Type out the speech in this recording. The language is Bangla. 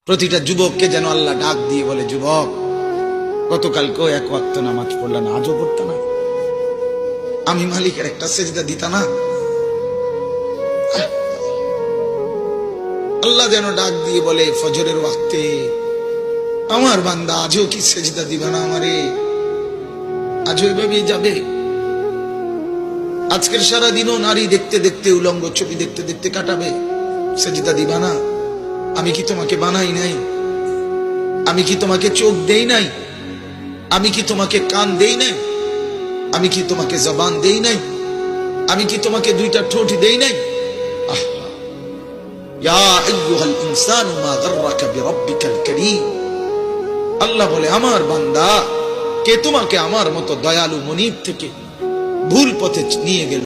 প্রতিটা যুবককে যেন আল্লাহ ডাক দিয়ে বলে, যুবক, গতকালকেও এক ওয়াক্ত নামাজ পড়লা না, আজও পড়তা না? আমি মালিকের একটা সেজদা দিতা না? আল্লাহ যেন ডাক দিয়ে বলে ফজরের ওয়াক্তে, আমার বান্দা আজও কি সেজদা দিবা না আমারে? আজও এভাবেই যাবে? আজকের সারাদিনও নারী দেখতে দেখতে, উলঙ্গ ছবি দেখতে দেখতে কাটাবে? সেজদা দিবা না? আমি কি তোমাকে বানাই নাই? আমি কি তোমাকে চোখ দেই নাই? আমি কি তোমাকে কান দেই নাই? আমি কি তোমাকে জবান দেই নাই? আমি কি তোমাকে দুইটা ঠোঁট দেই নাই? ইয়া আইয়ুহাল ইনসানু মা গাররাকা বিরাব্বিকাল কারীম। আল্লাহ বলে, আমার বান্দা, কে তোমাকে আমার মতো দয়ালু মনিব থেকে ভুল পথে নিয়ে গেল?